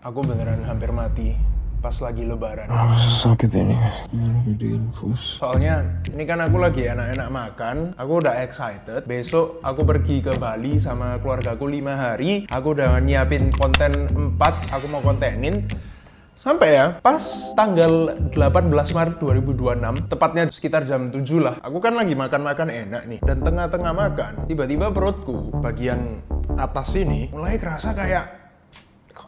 aku beneran hampir mati pas lagi lebaran. Sakit ini. Di infus. Soalnya ini kan aku lagi enak-enak makan, aku udah excited. Besok aku pergi ke Bali sama keluargaku 5 hari. Aku udah nyiapin konten 4, aku mau kontenin. Sampai ya, pas tanggal 18 Maret 2026, tepatnya sekitar jam 7 lah. Aku kan lagi makan-makan enak nih. Dan tengah-tengah makan, tiba-tiba perutku bagian atas ini mulai kerasa kayak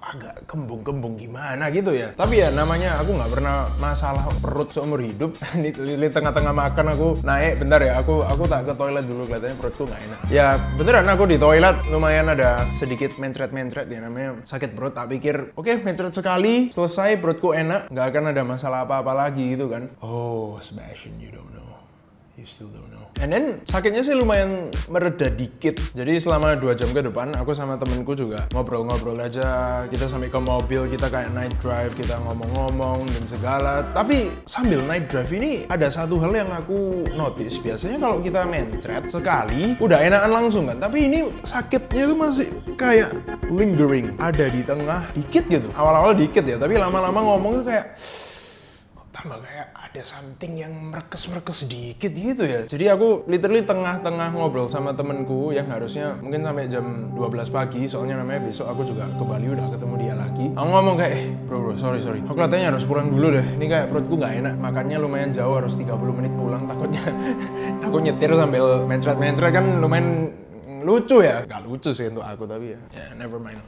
agak kembung-kembung gimana gitu ya. Tapi ya namanya aku nggak pernah masalah perut seumur hidup. Di tengah-tengah makan aku naik, bentar ya, aku tak ke toilet dulu, kelihatannya perutku nggak enak. Ya beneran aku di toilet lumayan ada sedikit mencret-mencret ya, namanya sakit perut. Tak pikir oke, mencret sekali selesai perutku enak, nggak akan ada masalah apa-apa lagi gitu kan. Oh Sebastian, you don't know. You still don't know. And then sakitnya sih lumayan mereda dikit. Jadi selama 2 jam ke depan aku sama temenku juga ngobrol-ngobrol aja. Kita sampai ke mobil, kita kayak night drive, kita ngomong-ngomong dan segala. Tapi sambil night drive ini ada satu hal yang aku notice. Biasanya kalau kita mencret sekali udah enakan langsung kan. Tapi ini sakitnya itu masih kayak lingering, ada di tengah dikit gitu. Awal-awal dikit ya, tapi lama-lama ngomong tuh kayak tambah kayak ada something yang merekes-merekes sedikit gitu ya. Jadi aku literally tengah-tengah ngobrol sama temenku yang harusnya mungkin sampai jam 12 pagi, soalnya namanya besok aku juga ke Bali udah ketemu dia lagi. Aku ngomong kayak, bro, sorry. Aku kelihatannya harus pulang dulu deh. Ini kayak perutku nggak enak, makannya lumayan jauh, harus 30 menit pulang. Takutnya aku nyetir sambil mencret-mencret kan lumayan lucu ya. Gak lucu sih untuk aku, tapi ya never mind.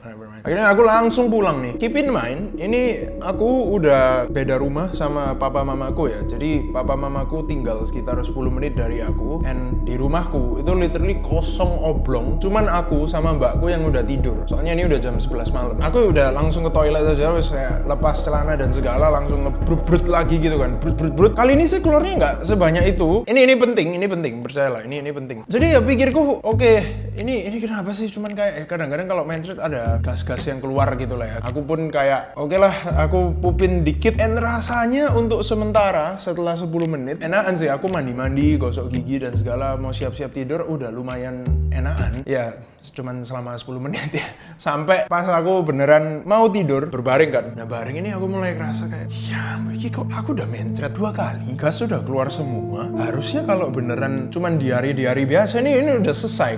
Akhirnya aku langsung pulang nih. Keep in mind, ini aku udah beda rumah sama papa mamaku ya. Jadi papa mamaku tinggal sekitar 10 menit dari aku. And di rumahku itu literally kosong oblong. Cuman aku sama mbakku yang udah tidur. Soalnya ini udah jam 11 malam. Aku udah langsung ke toilet aja, terus kayak lepas celana dan segala, langsung ngebrut-brut lagi gitu kan. Brut. Kali ini sih keluarnya nggak sebanyak itu. Ini penting, percayalah. Ini penting. Jadi ya pikirku, oke, ini kenapa sih, cuman kayak kadang-kadang kalau mencret ada gas-gas yang keluar gitu lah ya. Aku pun kayak oke lah, aku pupin dikit, and rasanya untuk sementara setelah 10 menit enakan sih. Aku mandi-mandi, gosok gigi dan segala, mau siap-siap tidur udah lumayan enakan ya, cuman selama 10 menit ya. Sampai pas aku beneran mau tidur, berbaring kan. Nah baring ini aku mulai kerasa kayak, ya ini kok aku udah mencret 2 kali, gas sudah keluar semua. Harusnya kalau beneran cuman di hari biasa ini udah selesai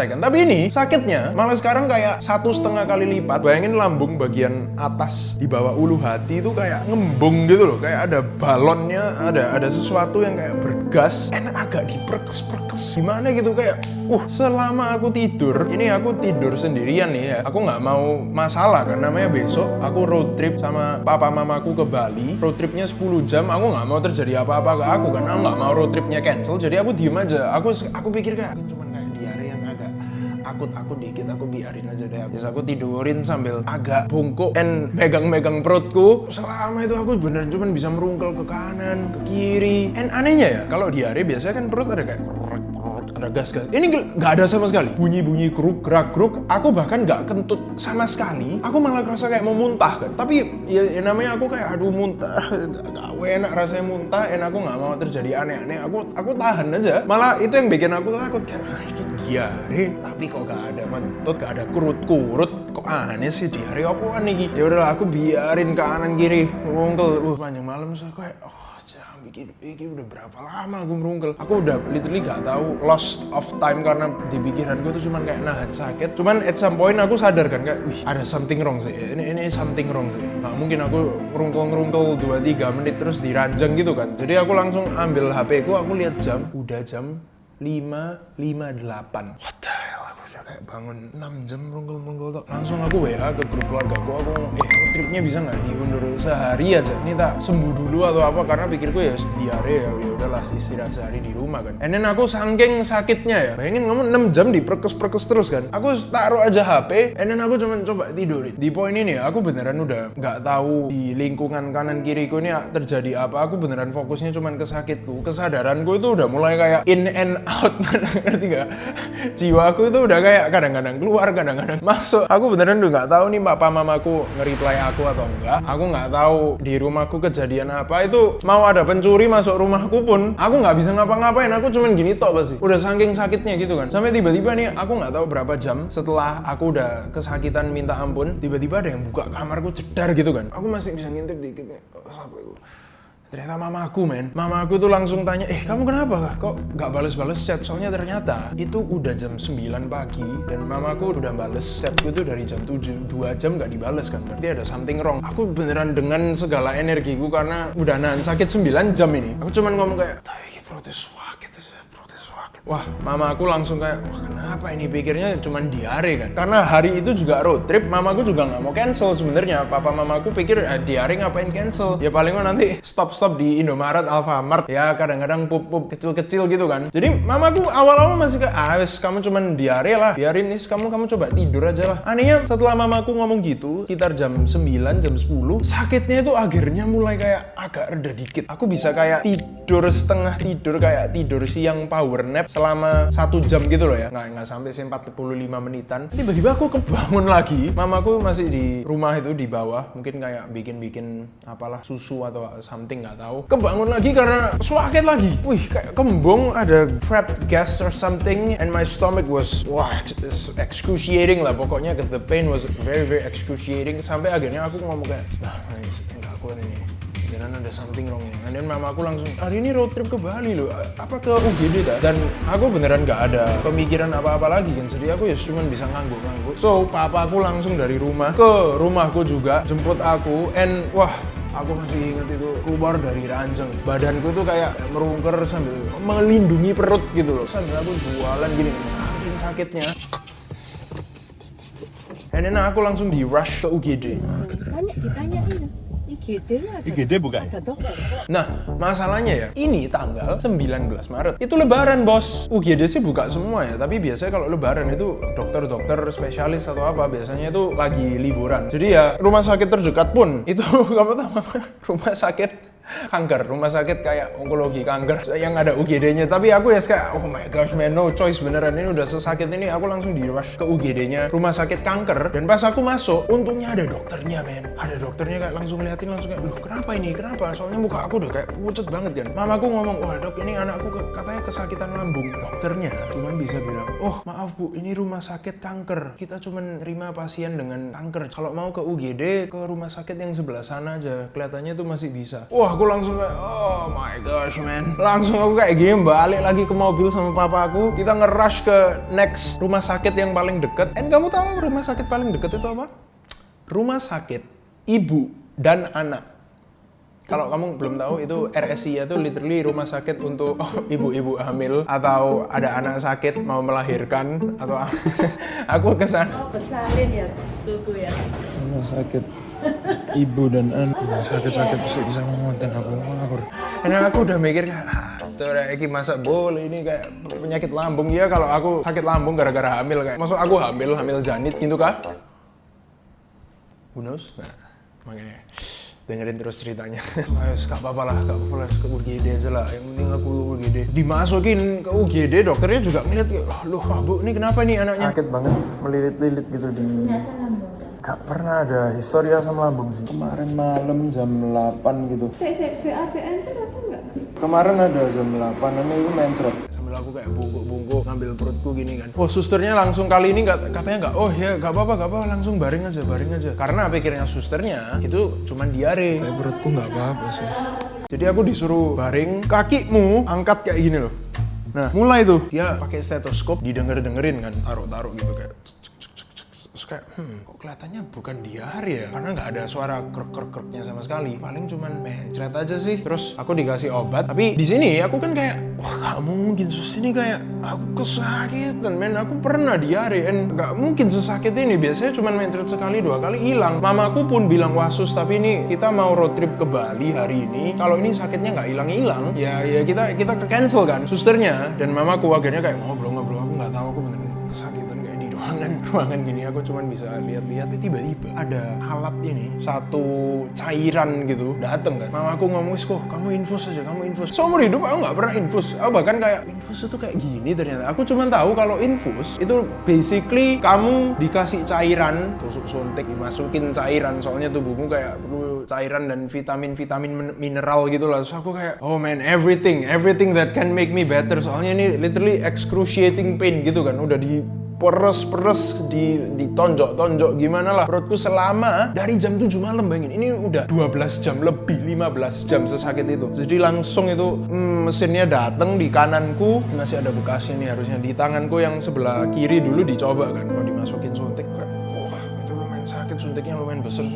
kan. Tapi ini sakitnya malah sekarang kayak 1,5 kali lipat. Bayangin lambung bagian atas di bawah ulu hati itu kayak ngembung gitu loh. Kayak ada balonnya, ada sesuatu yang kayak bergas. Enak agak diperkes-perkes gimana gitu kayak. Selama aku tidur, ini aku tidur sendirian nih ya. Aku nggak mau masalah kan, namanya besok aku road trip sama papa mamaku ke Bali. Road tripnya 10 jam, aku nggak mau terjadi apa-apa ke aku kan. Aku nggak mau road tripnya cancel, jadi aku diem aja. Aku pikir kayak cuman kayak diare yang agak akut dikit, aku biarin aja deh. Habis aku tidurin sambil agak bungkuk dan megang-megang perutku. Selama itu aku beneran cuman bisa merungkel ke kanan, ke kiri. And anehnya ya, kalau diare biasanya kan perut ada kayak ada gas-gas. Ini nggak ada sama sekali. Bunyi-bunyi kruk, gerak-kruk. Aku bahkan nggak kentut sama sekali. Aku malah ngerasa kayak mau muntah kan. Tapi ya namanya aku kayak aduh muntah. Gak enak rasanya muntah. Dan aku nggak mau terjadi aneh-aneh. Aku tahan aja. Malah itu yang bikin aku takut kayak ini diare. Tapi kok gak ada mentut, gak ada kurut-kurut. Kok aneh sih diare apaan nih? Ya udahlah aku biarin kanan kiri. Merungkel. Panjang malam so kayak ini udah berapa lama aku merungkel. Aku udah literally gak tahu, lost of time karena di pikiran gue tuh cuman kayak nahan sakit. Cuman at some point aku sadar kan kayak, wih ada something wrong sih. Ini something wrong sih. Nah mungkin aku ngerungkel 2-3 menit terus diranjang gitu kan. Jadi aku langsung ambil HP ku, aku lihat jam, udah jam 5.58. What the hell, aku udah kayak bangun 6 jam merungkel tuh. Langsung aku WA ke grup keluarga aku tripnya bisa nggak diundur sehari aja, ini tak sembuh dulu atau apa, karena pikirku ya diare ya udahlah istirahat sehari di rumah kan. And then aku saking sakitnya ya, bayangin kamu 6 jam diperkes terus kan, aku taruh aja HP, and then aku cuma coba tidurin. Di poin ini ya, aku beneran udah nggak tahu di lingkungan kanan kiriku ini terjadi apa. Aku beneran fokusnya cuma ke sakitku, kesadaranku itu udah mulai kayak in and out, ngerti gak? Jiwaku itu udah kayak kadang-kadang keluar, kadang-kadang masuk. Aku beneran udah nggak tahu nih papa mamaku nge-reply aku atau enggak. Aku nggak tahu di rumahku kejadian apa. Itu mau ada pencuri masuk rumahku pun pun aku nggak bisa ngapa-ngapain, aku cuman gini tok pasti. Udah saking sakitnya gitu kan. Sampai tiba-tiba nih aku nggak tahu berapa jam setelah aku udah kesakitan minta ampun, tiba-tiba ada yang buka kamarku cedar gitu kan. Aku masih bisa ngintip dikit nih. Sampai gue. Ternyata mamaku mamaku tuh langsung tanya, kamu kenapa? Kok nggak bales-bales chat? Soalnya ternyata itu udah jam 9 pagi dan mamaku udah bales chatku tuh dari jam 7, 2 jam nggak dibales kan, berarti ada something wrong. Aku beneran dengan segala energiku karena udah nahan sakit 9 jam ini, aku cuman ngomong kayak, ini protes sakit. Wah, mama aku langsung kayak, wah kenapa ini? Pikirnya cuman diare kan. Karena hari itu juga road trip, mamaku juga nggak mau cancel sebenarnya. Papa mamaku pikir diare ngapain cancel? Ya paling nanti stop di Indomaret, Alfamart. Ya kadang-kadang pup kecil-kecil gitu kan. Jadi mamaku awal-awal masih kayak, wes kamu cuman diare lah. Biarin nih, kamu coba tidur aja lah. Anehnya setelah mamaku ngomong gitu, sekitar jam 9, jam 10, sakitnya itu akhirnya mulai kayak agak reda dikit. Aku bisa kayak tidur setengah tidur, kayak tidur siang power nap selama 1 jam gitu loh ya, nggak sampai 45 menitan. Tiba-tiba aku kebangun lagi, mamaku masih di rumah itu di bawah, mungkin kayak bikin apalah susu atau something nggak tahu. Kebangun lagi karena sakit lagi. Wih, kayak kembung, ada trapped gas or something, and my stomach was excruciating lah. Pokoknya the pain was very very excruciating. Sampai akhirnya aku ngomong kayak, nggak kuat ini. Dan ada something wrong ya. Dan mamaku langsung, hari ini road trip ke Bali loh, apa ke UGD tak? Dan aku beneran gak ada pemikiran apa-apa lagi kan. Jadi aku ya cuma bisa ngangguk-ngangguk. So, papaku langsung dari rumah ke rumahku juga, jemput aku. And wah, aku masih inget itu keluar dari ranjang. Badanku tuh kayak merungker sambil melindungi perut gitu loh. Sambil aku jualan gini, saking sakitnya. And then aku langsung di rush ke UGD. Ditanyain. IGD bukan? Nah, masalahnya ya, ini tanggal 19 Maret. Itu lebaran, bos. UGD sih buka semua ya, tapi biasanya kalau lebaran itu dokter-dokter spesialis atau apa, biasanya itu lagi liburan. Jadi ya, rumah sakit terdekat pun, itu kamu tahu apa? Rumah sakit kanker, rumah sakit kayak onkologi kanker yang ada UGD-nya. Tapi aku ya kayak, oh my gosh man, no choice beneran, ini udah sesakit ini. Aku langsung di rush ke UGD-nya rumah sakit kanker. Dan pas aku masuk, untungnya ada dokternya men. Ada dokternya kayak langsung liatin, langsung kayak, loh kenapa ini, kenapa? Soalnya muka aku udah kayak pucet banget kan. Mamaku ngomong, wah dok ini anakku katanya kesakitan lambung. Dokternya cuman bisa bilang, oh maaf bu, ini rumah sakit kanker, kita cuman terima pasien dengan kanker. Kalau mau ke UGD, ke rumah sakit yang sebelah sana aja, kelihatannya tuh masih bisa. Wah, aku langsung kayak, oh my gosh man. Langsung aku kayak gini, balik lagi ke mobil sama papa aku. Kita nge-rush ke next rumah sakit yang paling deket. And kamu tahu rumah sakit paling deket itu apa? Rumah sakit ibu dan anak. Kalau kamu belum tahu, itu RSI itu literally rumah sakit untuk ibu-ibu hamil atau ada anak sakit mau melahirkan atau aku kesana. Oh, bersalin ya, tuh ya. Rumah sakit ibu dan anak. Sakit-sakit bisa ngonten aku ngawur. Karena aku udah mikir, tuh iki masa boleh ini kayak penyakit lambung ya. Kalau aku sakit lambung gara-gara hamil kayak, maksud aku hamil janin gitu kah? Who knows? Nah, makanya dengerin terus ceritanya. Ayo, gak apa-apa lah, ke UGD aja lah. Yang penting aku UGD. Dimasukin ke UGD, dokternya juga ngeliat, loh bu, ini kenapa nih anaknya? Sakit banget, melilit-lilit gitu di... Gak pernah ada histori asam lambung sih. Kemarin malam jam 8 gitu. BAPN itu apa enggak? Kemarin ada jam 8, ini mencret. Sambil aku kayak bungkuk-bungkuk, ngambil perutku gini kan. Oh, susternya langsung kali ini katanya nggak, oh ya gak apa-apa, langsung baring aja. Karena pikirnya susternya itu cuman diare. Kayak perutku nggak apa-apa sih. Jadi aku disuruh baring, kakimu angkat kayak gini loh. Nah, mulai tuh dia pakai stetoskop, didengerin kan, taruh gitu kayak. Terus kayak, kok kelihatannya bukan diare ya? Karena nggak ada suara krek-krek-kreknya sama sekali. Paling cuman mencret aja sih. Terus aku dikasih obat. Tapi di sini aku kan kayak, wah nggak mungkin sus ini kayak aku kesakitan men. Aku pernah diare, and nggak mungkin sesakit ini. Biasanya cuman mencret sekali 2 kali hilang. Mamaku pun bilang, wah sus tapi ini kita mau road trip ke Bali hari ini. Kalau ini sakitnya nggak hilang-hilang, ya kita ke cancel kan susternya. Dan mamaku akhirnya kayak ngobrol-ngobrol. Aku nggak tahu, aku bener-bener kesakitan kayak di ruangan ruangan gini aku cuman bisa lihat-lihat, tiba-tiba ada alat ini, satu cairan gitu dateng kan. Mama aku ngomong, kok kamu infus aja, kamu infus. Seumur hidup aku nggak pernah infus. Aku bahkan kayak infus itu kayak gini ternyata. Aku cuman tahu kalau infus itu basically kamu dikasih cairan, tusuk suntik dimasukin cairan, soalnya tubuhmu kayak perlu cairan dan vitamin mineral gitu lah. Terus aku kayak, oh man, everything that can make me better. Soalnya ini literally excruciating pain gitu kan, udah di peres ditonjok gimana lah perutku selama dari jam 7 malam, bayangin ini udah 12 jam lebih, 15 jam sesakit itu. Jadi langsung itu mesinnya dateng di kananku, masih ada bekasnya nih harusnya, di tanganku yang sebelah kiri dulu dicoba kan, mau dimasukin suntik kayak, wah itu lumayan sakit, suntiknya lumayan besar,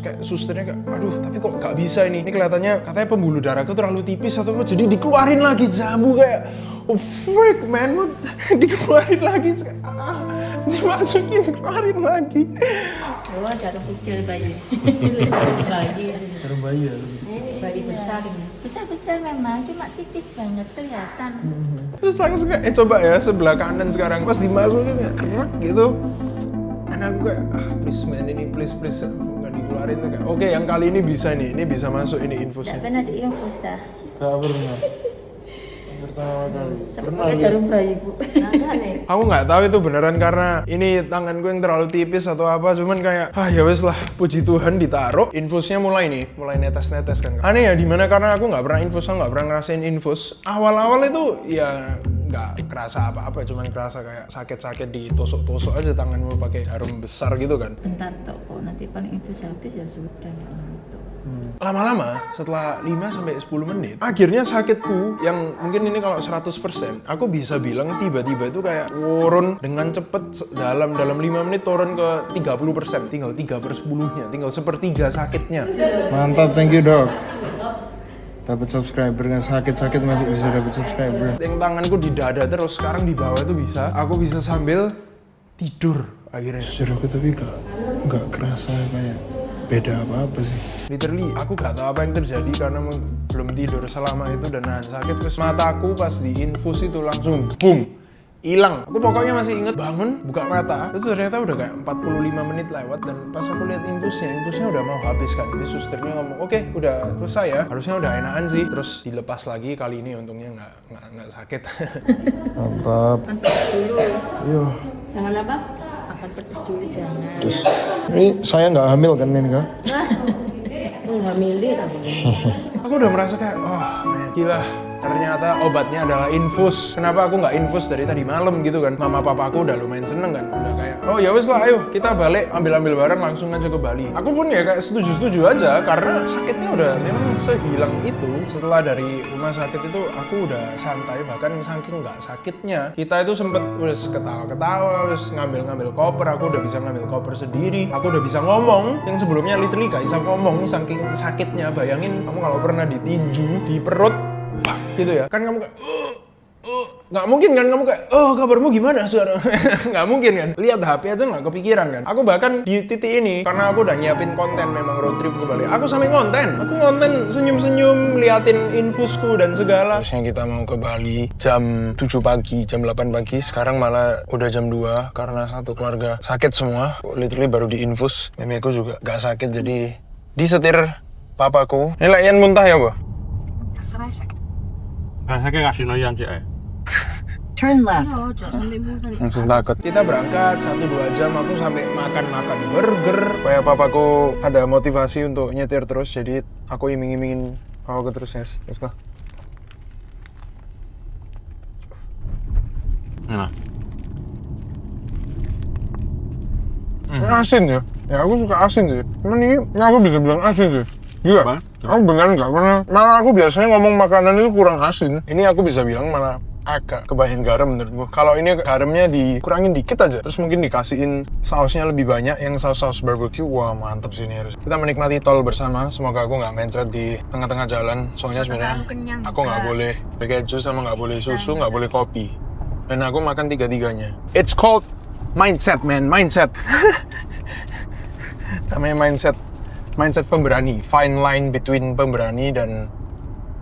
kayak susternya kayak, aduh tapi kok gak bisa ini kelihatannya katanya pembuluh darahku terlalu tipis atau apa, jadi dikeluarin lagi jambu kayak, oh freak man, dikeluarin lagi, dimasukin, keluarin lagi. Oh, jarum kecil bayi. Bayi. Jarum bayi ya? Bayi besar ini. Besar-besar memang, cuma tipis banget kelihatan. Terus langsung kayak, coba ya sebelah kanan sekarang, pas dimasukin kayak kerek gitu. Dan aku kayak, please man, ini please nggak dikeluarin tuh kayak, oke, yang kali ini bisa nih, ini bisa masuk ini infusnya. Tidak pernah diinfus dah. Gak pernah. Pertama kali. Pernah jarum bayi, Bu. Aku nggak tahu itu beneran karena ini tanganku yang terlalu tipis atau apa, cuman kayak ya wes lah, puji Tuhan ditaruh, infusnya mulai netes kan. Aneh ya, dimana karena aku nggak pernah infus, aku nggak pernah ngerasain infus. Awal-awal itu ya nggak kerasa apa-apa, cuman kerasa kayak sakit-sakit ditusuk-tusuk aja tanganmu pakai jarum besar gitu kan. Bentar toh, kok nanti paling infus habis ya sudah ngantuk. Lama-lama setelah 5-10 menit akhirnya sakitku yang mungkin ini kalau 100% aku bisa bilang tiba-tiba itu kayak turun dengan cepet, dalam 5 menit turun ke 30%, tinggal 3/10-nya, tinggal sepertiga sakitnya. Mantap, thank you dok. Dapat subscriber, nggak sakit-sakit masih bisa dapat subscriber. Yang tanganku di dada terus, sekarang di bawah itu bisa, aku bisa sambil tidur akhirnya. Jujur aku tapi nggak kerasa kayak beda apa-apa sih. Literally aku gak tahu apa yang terjadi karena belum tidur selama itu dan nahan sakit. Terus mataku pas diinfus itu langsung boom, hilang. Aku pokoknya masih inget bangun, buka mata, itu ternyata udah kayak 45 menit lewat. Dan pas aku lihat infusnya udah mau habis kan. Jadi susternya ngomong, oke, udah selesai ya, harusnya udah enakan sih. Terus dilepas lagi, kali ini untungnya nggak sakit. Mantap. Dulu. Iya. Jangan apa? Makan pedes dulu jangan. Terus ini saya nggak hamil kan ini kan? Hamilin aku. Aku udah merasa kayak, man, gila. Ternyata obatnya adalah infus. Kenapa aku nggak infus dari tadi malam gitu kan? Mama papa aku udah lumayan seneng kan. Udah kayak, oh ya wes lah, ayo kita balik ambil barang langsung aja ke Bali. Aku pun ya kayak setuju aja karena sakitnya udah memang sehilang itu. Setelah dari rumah sakit itu aku udah santai, bahkan saking nggak sakitnya. Kita itu sempet udah ketawa-ketawa, terus ngambil koper. Aku udah bisa ngambil koper sendiri. Aku udah bisa ngomong yang sebelumnya literally gak bisa ngomong saking sakitnya. Bayangin kamu kalau pernah ditinju di perut gitu ya, kan kamu kayak nggak mungkin kan kamu kayak kabarmu gimana saudara. Nggak mungkin kan, lihat HP aja nggak kepikiran kan. Aku bahkan di titik ini karena aku udah nyiapin konten memang road trip ke Bali, aku sampai ngonten senyum liatin infusku dan segala. Terusnya kita mau ke Bali jam 7 pagi, jam 8 pagi, sekarang malah udah jam 2 karena satu keluarga sakit semua. Literally baru diinfus, memeku juga nggak sakit jadi disetir papaku. Ini lah Ian muntah ya bu? Rasanya kasih noyan sih Turn left. Langsung takut. Kita berangkat 1-2 jam, aku sampai makan burger supaya papaku ada motivasi untuk nyetir terus. Jadi aku iming-imingin papaku terus. Let's go. Enak. Asin ya? Ya aku suka asin sih. Cuman ini aku bisa bilang asin sih. Iya, aku beneran nggak pernah. Malah aku biasanya ngomong makanan itu kurang asin. Ini aku bisa bilang malah agak kebanyakan garam menurutku. Kalau ini garamnya dikurangin dikit aja, terus mungkin dikasihin sausnya lebih banyak, yang saus barbecue, wah mantep sih ini harus. Kita menikmati tol bersama, semoga aku nggak mencret di tengah-tengah jalan. Soalnya sebenarnya aku nggak boleh pakai jus sama nggak boleh susu, nggak boleh kopi. Dan aku makan tiga-tiganya. It's called mindset, man, mindset. Namanya mindset pemberani, fine line between pemberani dan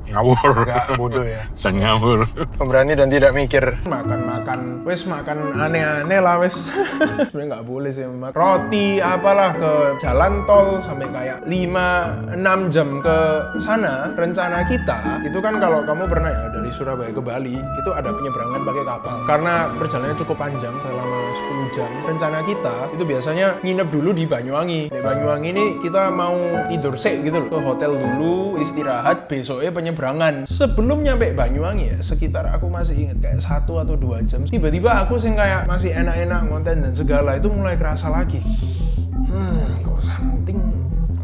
ngawur. agak bodoh ya. Dan ngawur. Pemberani dan tidak mikir. Makan makan aneh-aneh lah wes. Sebenarnya nggak boleh sih memang. Roti apalah ke jalan tol sampai kayak 5-6 jam ke sana. Rencana kita itu kan kalau kamu pernah ya dari Surabaya ke Bali itu ada penyeberangan pakai kapal. Karena perjalanannya cukup panjang selama 10 jam. Rencana kita itu biasanya nginep dulu di Banyuwangi. Di Banyuwangi ini kita mau tidur sek gitu loh. Ke hotel dulu, istirahat, besoknya penyeberangan. Sebelum nyampe Banyuwangi ya, sekitar aku masih ingat kayak 1 atau 2 jam. Tiba-tiba aku sih kayak masih enak-enak ngonten dan segala itu mulai kerasa lagi. Kok something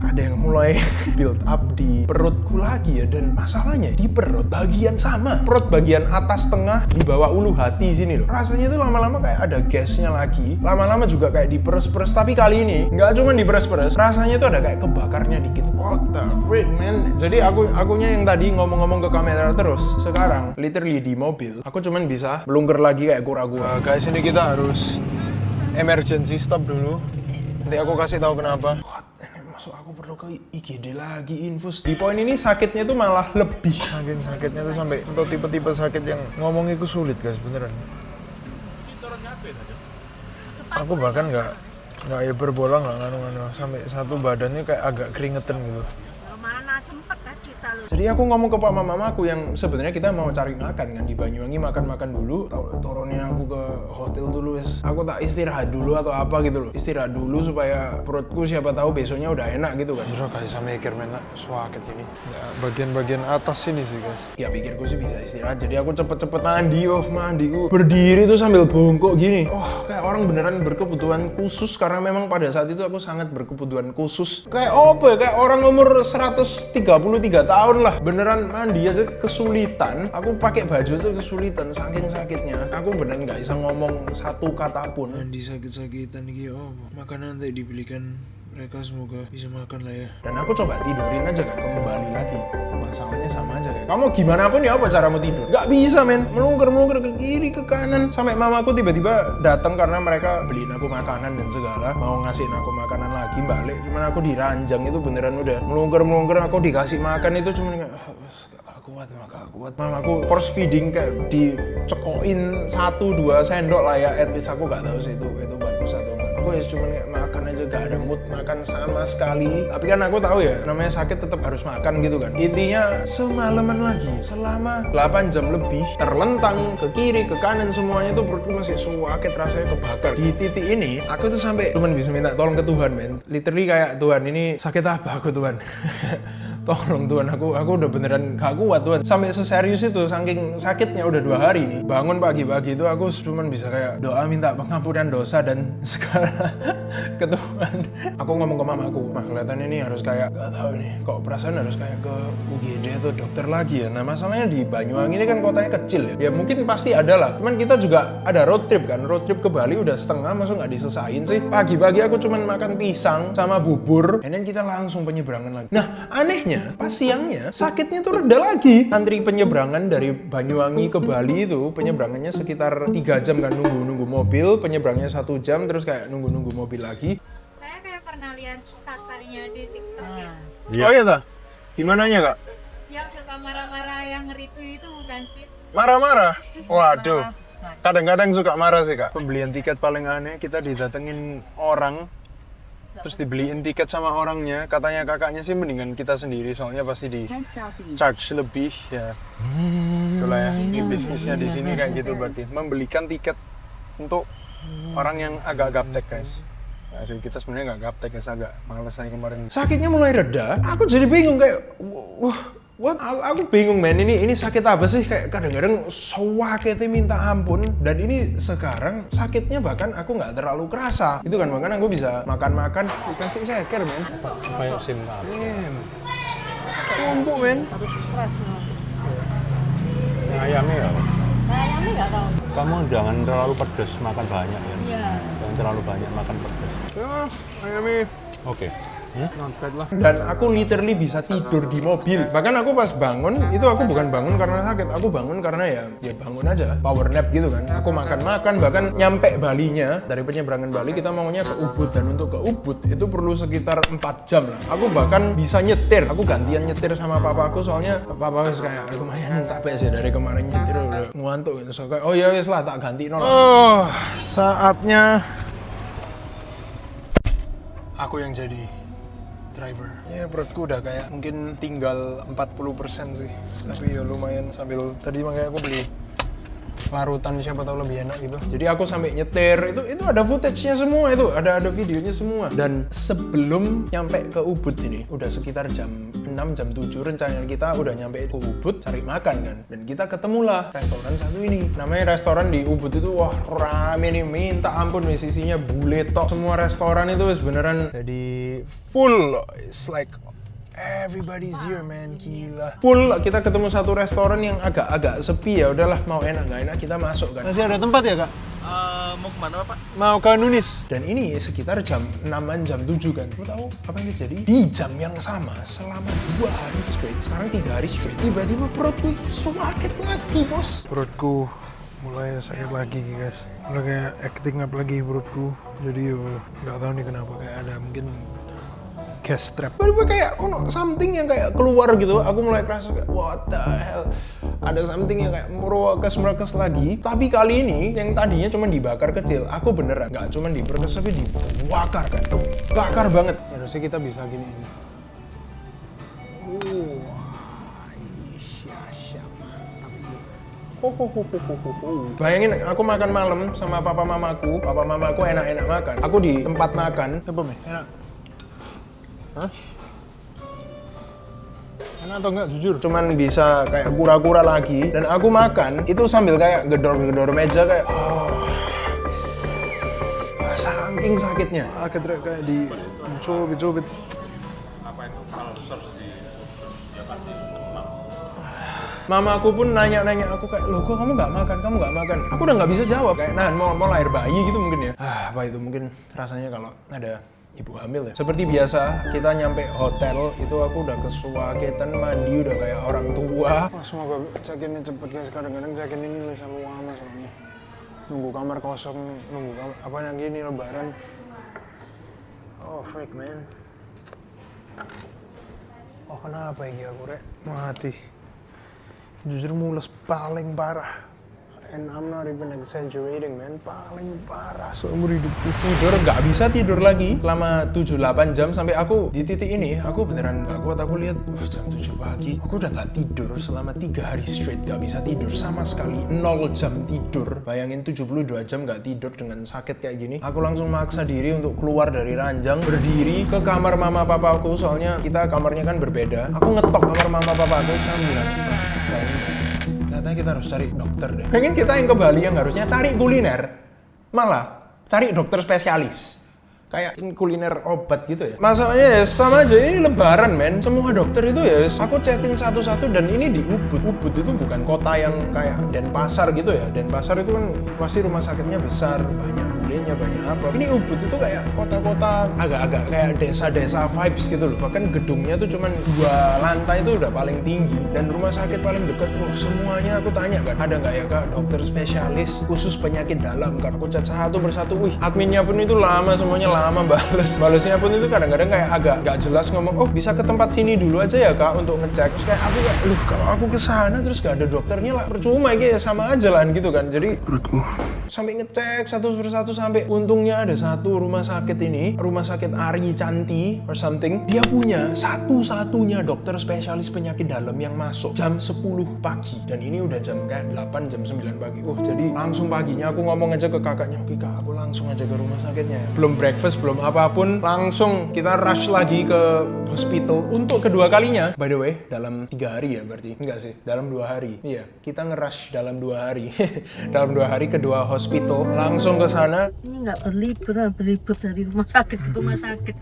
ada yang mulai build up di perutku lagi ya. Dan masalahnya di perut bagian sama, perut bagian atas tengah di bawah ulu hati sini loh, rasanya itu lama-lama kayak ada gasnya lagi, lama-lama juga kayak diperes-peres. Tapi kali ini nggak cuma diperes-peres, rasanya itu ada kayak kebakarnya dikit. What the freak man. Jadi akunya yang tadi ngomong-ngomong ke kamera terus, sekarang literally di mobil aku cuman bisa melungker lagi kayak kura-kura. Guys, ini kita harus emergency stop dulu. Nanti aku kasih tahu kenapa. Masuk aku perlu ke IGD lagi infus. Di poin ini sakitnya tuh malah lebih. Saking sakitnya tuh sampai untuk tipe-tipe sakit yang ngomong itu sulit guys, beneran. Aku bahkan nggak hiperbola, nggak nganu-nganu, sampai satu badannya kayak agak keringetan gitu. Mana sempet kan kita lu. Jadi aku ngomong ke papa mamaku yang sebenarnya kita mau cari makan kan di Banyuwangi, makan dulu. Turunin aku ke hotel dulu wes. Aku tak istirahat dulu atau apa gitu loh. Istirahat dulu supaya perutku siapa tahu besoknya udah enak gitu kan. Terus guys, sama mikir menak swakit ini. Ya, bagian-bagian atas ini sih guys. Ya pikirku sih bisa istirahat. Jadi aku cepet-cepet mandiku berdiri tuh sambil bongkok gini. Kayak orang beneran berkebutuhan khusus karena memang pada saat itu aku sangat berkebutuhan khusus. Kayak apa ya? Kayak orang umur 133 tahun lah. Beneran mandi aja kesulitan. Aku pakai baju tuh kesulitan saking sakitnya. Aku beneran nggak bisa ngomong satu kata pun. Mandi sakit-sakitan iki makanan nanti dibelikan mereka, semoga bisa makan lah ya. Dan aku coba tidurin aja kan, kembali lagi. Masalahnya sama aja kayak kamu gimana pun ya apa caramu tidur? Gak bisa men, melungker ke kiri ke kanan. Sampai mamaku tiba-tiba datang karena mereka beliin aku makanan dan segala, mau ngasihin aku makanan lagi balik. Cuman aku diranjang itu beneran udah melungker aku dikasih makan itu cuman kayak gak kuat. Mamaku force feeding kayak dicekokin 1-2 sendok lah ya, at least aku gak tahu sih itu bagus atau enggak. Aku ya cuma kayak makan aja, gak ada mood makan sama sekali. Tapi kan aku tahu ya, namanya sakit tetap harus makan gitu kan. Intinya semalaman lagi, selama 8 jam lebih, terlentang ke kiri, ke kanan semuanya tuh perutku masih sakit, rasanya kebakar. Di titik ini, aku tuh sampai cuman bisa minta tolong ke Tuhan men. Literally kayak, Tuhan ini sakit apa aku Tuhan? Tolong Tuhan, aku udah beneran gak kuat Tuhan. Sampai seserius itu, saking sakitnya udah 2 hari nih. Bangun pagi-pagi itu aku cuman bisa kayak doa minta pengampunan dosa dan segala ke Tuhan. Aku ngomong ke mamaku, mah kelihatannya ini harus kayak, gak tahu nih, kok perasaan harus kayak ke UGD atau dokter lagi ya. Nah masalahnya di Banyuwangi ini kan kotanya kecil ya. Ya mungkin pasti ada lah. Cuman kita juga ada road trip kan. Road trip ke Bali udah setengah, masa nggak diselesain sih. Pagi-pagi aku cuman makan pisang sama bubur. Dan kita langsung penyeberangan lagi. Nah anehnya, pas siangnya sakitnya tuh reda lagi. Antri penyeberangan dari Banyuwangi ke Bali itu penyeberangannya sekitar 3 jam kan, nunggu mobil, penyeberangannya 1 jam, terus kayak nunggu mobil lagi. Saya kayak pernah lihat kakaknya di TikTok ya. Oh iya ta? Gimananya kak? Yang suka marah-marah yang review itu bukan sih? Marah-marah? Waduh. Kadang-kadang suka marah sih kak. Pembelian tiket paling aneh, kita didatengin orang, terus dibeliin tiket sama orangnya. Katanya kakaknya sih mendingan kita sendiri, soalnya pasti di charge lebih ya. Itulah ya, bisnisnya di sini kayak gitu berarti. Membelikan tiket untuk orang yang agak gaptek guys. Nah, kita sebenarnya nggak gaptek guys, agak males aja kemarin. Sakitnya mulai reda, aku jadi bingung kayak, what? Aku bingung men, ini sakit apa sih? Kayak kadang-kadang sakitnya minta ampun. Dan ini sekarang sakitnya bahkan aku nggak terlalu kerasa. Itu kan bahkan aku bisa makan-makan dikasih seker men. Kayak simpan. Damn. Tumpuk men. Harus fresh loh. Ayamnya ya. Kayaknya nggak tahu. Kamu jangan terlalu pedes makan banyak ya. Iya. Jangan terlalu banyak makan pedes. Ya, ayamnya. Oke. Not bad lah. Dan aku literally bisa tidur di mobil. Bahkan aku pas bangun, itu aku bukan bangun karena sakit. Aku bangun karena ya bangun aja. Power nap gitu kan. Aku makan-makan, bahkan nyampe Balinya. Dari penyeberangan Bali kita maunya ke Ubud. Dan untuk ke Ubud itu perlu sekitar 4 jam lah. Aku bahkan bisa nyetir. Aku gantian nyetir sama papaku soalnya papa wis kayak lumayan capek sih dari kemarin nyetir udah ngantuk gitu. So kayak oh ya wis lah tak ganti nol. Oh, saatnya aku yang jadi driver. Ya perutku udah kayak mungkin tinggal 40% sih. Tapi ya lumayan sambil tadi makanya aku beli larutan siapa tahu lebih enak gitu. Jadi aku sampai nyetir itu ada footage-nya semua itu, ada videonya semua. Dan sebelum nyampe ke Ubud ini udah sekitar jam 6 jam 7 rencananya kita udah nyampe ke Ubud cari makan kan. Dan kita ketemulah restoran satu ini. Namanya restoran di Ubud itu wah rame nih minta ampun nih sisinya bule tok. Semua restoran itu beneran jadi full. It's like everybody's here man, gila. Full, kita ketemu satu restoran yang agak sepi ya. Udahlah mau enak nggak enak kita masuk kan. Masih ada tempat ya kak? Mau kemana Pak? Mau ke Nunis. Dan ini sekitar jam 6-an jam 7 kan. Kamu tahu apa yang terjadi? Di jam yang sama selama 2 hari straight, sekarang 3 hari straight, tiba-tiba perutku sakit lagi bos. Perutku mulai sakit lagi guys. Mulai kayak acting up lagi perutku. Jadi nggak tahu nih kenapa kayak ada mungkin gas trap. Tiba-tiba kayak something yang kayak keluar gitu. Aku mulai kerasa kayak what the hell. Ada something yang kayak merekes lagi. Tapi kali ini yang tadinya cuma dibakar kecil, aku beneran nggak cuma diperkes tapi dibakar kayak kebakar banget. Harusnya kita bisa gini. Bayangin aku makan malam sama papa mamaku enak-enak makan. Aku di tempat makan, apa nih? Enak. Hah? Enak atau enggak jujur? Cuman bisa kayak kura-kura lagi. Dan aku makan itu sambil kayak gedor-gedor meja kayak saking sakitnya. Kayak dicubit-cubit. Apa itu ulcers di Mama aku pun nanya-nanya aku kayak, loh kok kamu nggak makan? Aku udah nggak bisa jawab, kayak nahan mau lahir bayi gitu mungkin ya. Apa itu mungkin rasanya kalau ada ibu hamil ya. Seperti biasa, kita nyampe hotel, itu aku udah kesuaketan mandi, udah kayak orang tua. Wah, semoga check-in-nya cepet guys, kadang-kadang check-in ini selalu lama soalnya. Nunggu kamar kosong, nunggu kamar, apa yang gini lebaran. Oh, freak man. Oh, kenapa ya aku rek? Mati. Jujur mules paling parah. And I'm not even exaggerating man, paling parah seumur hidupku. Tidur, nggak bisa tidur lagi selama 7-8 jam sampai aku di titik ini, aku beneran nggak kuat. Aku lihat, jam 7 pagi, aku udah nggak tidur selama 3 hari straight, nggak bisa tidur sama sekali, 0 jam tidur. Bayangin 72 jam nggak tidur dengan sakit kayak gini. Aku langsung maksa diri untuk keluar dari ranjang, berdiri ke kamar mama papaku, soalnya kita kamarnya kan berbeda. Aku ngetok kamar mama papaku, saya bilang, katanya kita harus cari dokter deh. Pengen kita yang ke Bali yang harusnya cari kuliner, malah cari dokter spesialis. Kayak kuliner obat gitu ya. Masalahnya ya sama aja, ini lebaran men. Semua dokter itu ya, aku chatting satu-satu dan ini di Ubud. Ubud itu bukan kota yang kayak Denpasar gitu ya. Denpasar itu kan pasti rumah sakitnya besar, banyak bulenya, banyak apa. Ini Ubud itu kayak kota-kota agak-agak kayak desa-desa vibes gitu loh. Bahkan gedungnya tuh cuman 2 lantai itu udah paling tinggi. Dan rumah sakit paling dekat, semuanya aku tanya kan, ada nggak ya kak dokter spesialis khusus penyakit dalam kan. Aku chat satu persatu, wih adminnya pun itu lama, semuanya lama balesnya pun itu kadang-kadang kayak agak gak jelas ngomong, oh bisa ke tempat sini dulu aja ya kak untuk ngecek. Terus kayak aku kayak, kalau aku kesana terus gak ada dokternya lah percuma kayak sama aja lah gitu kan. Jadi perutku sampai ngecek satu persatu sampai untungnya ada satu rumah sakit ini, rumah sakit Ari Canti or something, dia punya satu-satunya dokter spesialis penyakit dalam yang masuk jam 10 pagi dan ini udah jam kayak 8 jam 9 pagi. Jadi langsung paginya aku ngomong aja ke kakaknya, oke kak aku langsung aja ke rumah sakitnya, belum breakfast belum apapun, langsung kita rush lagi ke hospital untuk kedua kalinya. By the way, dalam 3 hari ya berarti? Enggak sih, dalam 2 hari. Iya, kita nge-rush dalam 2 hari. Dalam 2 hari kedua hospital, langsung ke sana. Ini nggak berlibur dari rumah sakit ke rumah sakit.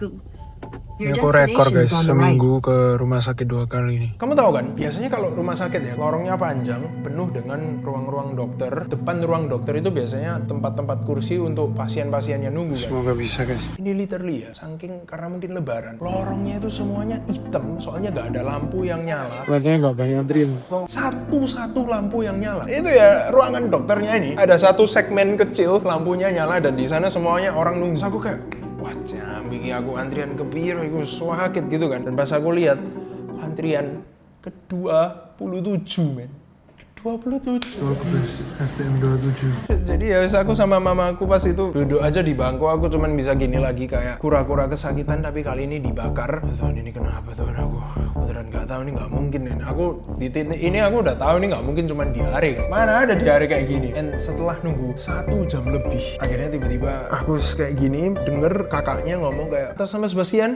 Ini aku rekor guys, seminggu ke rumah sakit 2 kali nih. Kamu tahu kan, biasanya kalau rumah sakit ya, lorongnya panjang, penuh dengan ruang-ruang dokter. Depan ruang dokter itu biasanya tempat-tempat kursi untuk pasien-pasien yang nunggu kan. Semoga bisa guys. Ini literally ya, saking karena mungkin lebaran, lorongnya itu semuanya hitam, soalnya nggak ada lampu yang nyala. Kelihatannya nggak banyak antrian. Satu-satu lampu yang nyala. Itu ya ruangan dokternya ini, ada satu segmen kecil lampunya nyala dan di sana semuanya orang nunggu. Terus aku kayak, wah bikin aku antrian ke biro, aku sakit gitu kan. Dan pas aku lihat antrian ke-27 men. 27. STM 27. Jadi ya aku sama mamaku pas itu duduk aja di bangku, aku cuman bisa gini lagi kayak kura-kura kesakitan, tapi kali ini dibakar. Tahun ini kenapa tuh aku beneran nggak tahu, ini nggak mungkin nih. Aku di titik ini aku udah tahu ini nggak mungkin cuman diare kan. Mana ada diare kayak gini. Dan setelah nunggu 1 jam lebih, akhirnya tiba-tiba aku kayak gini denger kakaknya ngomong kayak tas sama Sebastian.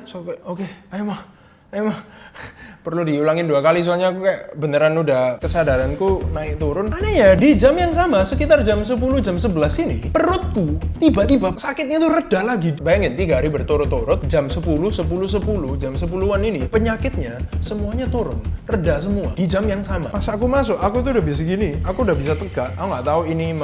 So kayak oke, ayo mah. Perlu diulangin 2 kali soalnya aku kayak beneran udah kesadaranku naik turun. Aneh ya, di jam yang sama sekitar jam 10, jam 11 ini perutku tiba-tiba sakitnya tuh reda lagi. Bayangin 3 hari berturut-turut jam 10, jam 10-an ini penyakitnya semuanya turun, reda semua di jam yang sama. Pas aku masuk, aku tuh udah bisa gini, aku udah bisa tegak. Aku nggak tahu ini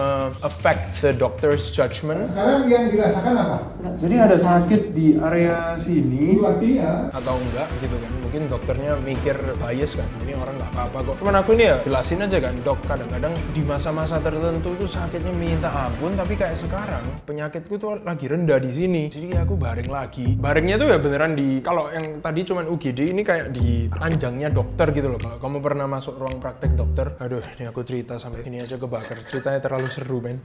affect the doctor's judgment. Sekarang yang dirasakan apa? Jadi ada sakit di area sini Artinya atau enggak gitu kan, mungkin dokternya mikir bias kan, ini orang nggak apa-apa kok. Cuman aku ini ya jelasin aja kan, dok kadang-kadang di masa-masa tertentu tuh sakitnya minta ampun, tapi kayak sekarang penyakitku tuh lagi rendah di sini, jadi aku baring lagi. Baringnya tuh ya beneran di, kalau yang tadi cuman UGD, ini kayak di ranjangnya dokter gitu loh. Kalau kamu pernah masuk ruang praktek dokter, aduh ini aku cerita sampai ini aja kebakar, ceritanya terlalu seru men.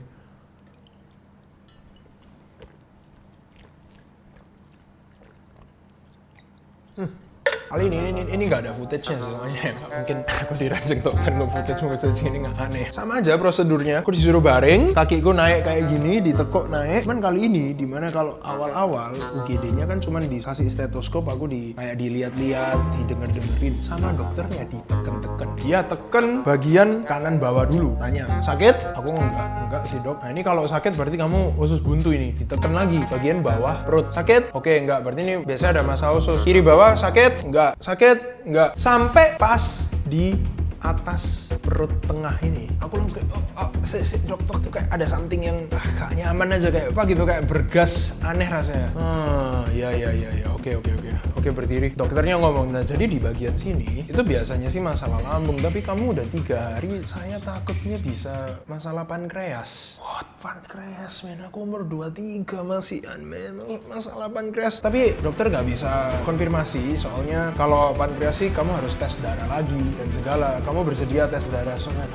Kali ini nggak ada footage-nya sih, soalnya ya mungkin aku dirancang dokter nge-footage ini nggak aneh. Sama aja prosedurnya, aku disuruh baring, kakiku naik kayak gini, ditekuk naik. Cuman kali ini, dimana kalau awal-awal UGD-nya kan cuman dikasih stetoskop, aku kayak dilihat-lihat, didenger-dengerin sama dokternya, diteken-teken. Dia teken bagian kanan bawah dulu, tanya, sakit? Aku enggak sih dok. Nah ini kalau sakit berarti kamu usus buntu ini, diteken lagi bagian bawah perut. Sakit? Oke enggak, berarti ini biasanya ada masalah usus. Kiri bawah sakit? Enggak. Sakit? Enggak. Sampai pas di atas perut tengah ini, aku langsung kayak dokter tuh kayak ada something yang gak nyaman aja, kayak apa gitu, kayak bergas aneh rasanya. Ya oke berdiri. Dokternya ngomong, nah jadi di bagian sini itu biasanya sih masalah lambung, tapi kamu udah 3 hari, saya takutnya bisa masalah pankreas. What? Pankreas men, aku umur 23 masih men, masalah pankreas. Tapi dokter nggak bisa konfirmasi, soalnya kalau pankreas sih kamu harus tes darah lagi dan segala. Kamu bersedia tes darah? Soalnya